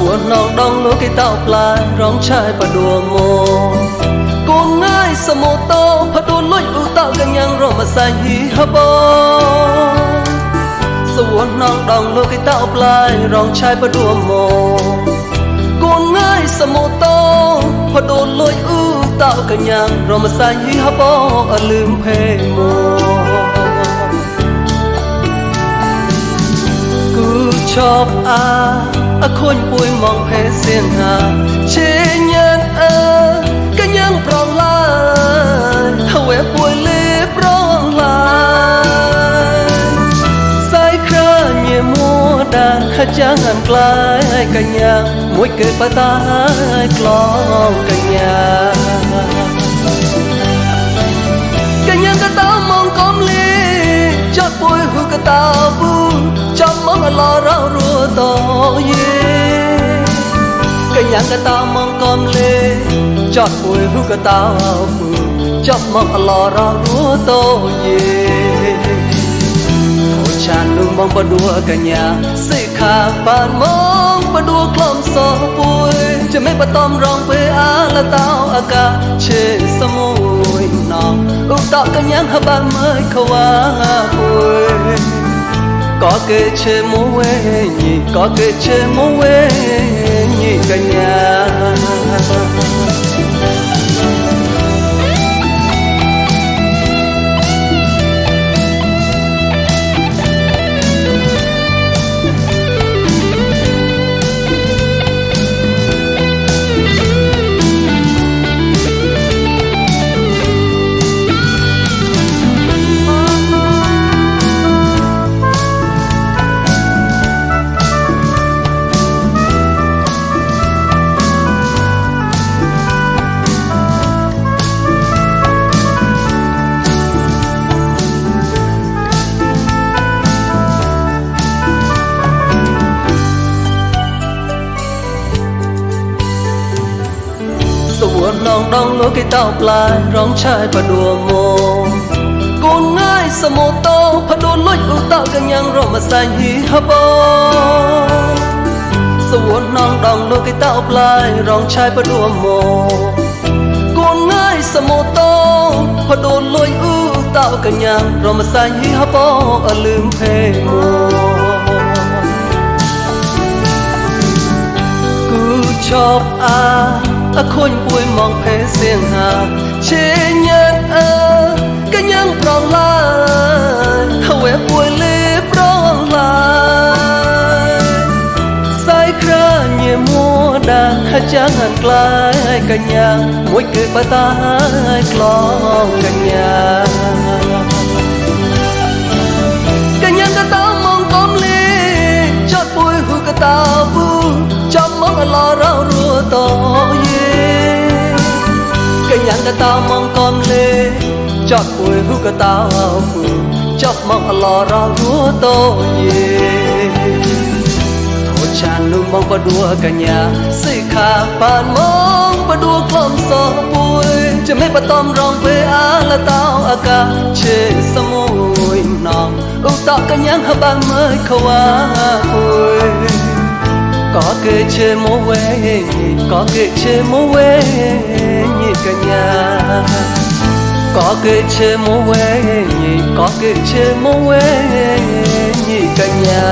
วนน้องดองลูกที่เต้าปลายร้องชายประดัวโมกูง่ายสมุโตพดูลุยอุเต้ากันยังรอมาใส่ฮีฮะบอสวนน้องดองลูกที่เต้าปลายร้องชายประดัวโมกูง่ายสมุโตพดูลุยอุเต้ากันยังรอมาใส่ฮีฮะบอลืมเพโมชอบคนป่วยมองเพเสียงหาเชยยันก็ยังปรองลายถ้าแวะป่วยเล็บร้องลายสายคราเยี่ยมัวดานขจางหันกลายกันยังมวยเกิดปะตายกลองกันยังก็ตามองก้มลีจอดป่วยหูก็ตาบูจำมองลอเรารัวต่อเย่ก็ยังก็ตามองกอมเลจอดป่วยหูก็ตาบูจำมองลอเรารัวต่อเย่โอชานุ่มมองปะดัวกันยาสิขาปานมองปะดัวกล่อมสอป่วยจะไม่ปะตอมร้องไปละเต้าอากาเชสมุยน้องอุตตะกันยังหบ้านเมื่อเขาว่าป่วยcó cái chê mô quê nhị có cái chê mô quê nhị cả nhàน้องดองลูกที่เต้าปลายร้องชายประดัวโมกูง่ายสมุโตพดูลุยอุเต้ากันยังรอมาใส่ฮีฮะบอสวนน้องดองลูกที่เต้าปลายร้องชายประดัวโมกูง่ายสมุโตพดูลุยอุเต้ากันยังรอมาใส่ฮีฮะบอลืมเพโมกูชอบคนป่วยมองเพเสียงหาเชยยันก็ยังปรองลายถ้าแวะป่วยเล็บร้องลายสายคราเยี่ยมัวดานขจางหันกลายกันยังมวยเกิดปะตายกลองกันยังก็ตามมองก้มลีจอดป่วยหูก็ตาบูจำมองลอเรารัวต่อเย่ก็ยังก็ตามองกอมเลจอดป่วยหูก็ตาบูจอบมองลอเรารัวต่อเย่โทษชานุ่มมองปะดัวกันยาสิขาปานมองปะดัวกล่อมสอป่วยจะไม่ปะตอมร้องไปละเต้าอากาเชสมุยน้องอุตตะกันยังหบ้านเมื่อเขาว่าป่วยcó cái chê mô quê có cái chê mô quê nhị cả nhà có cái chê mô quê có cái chê mô quê nhị cả nhà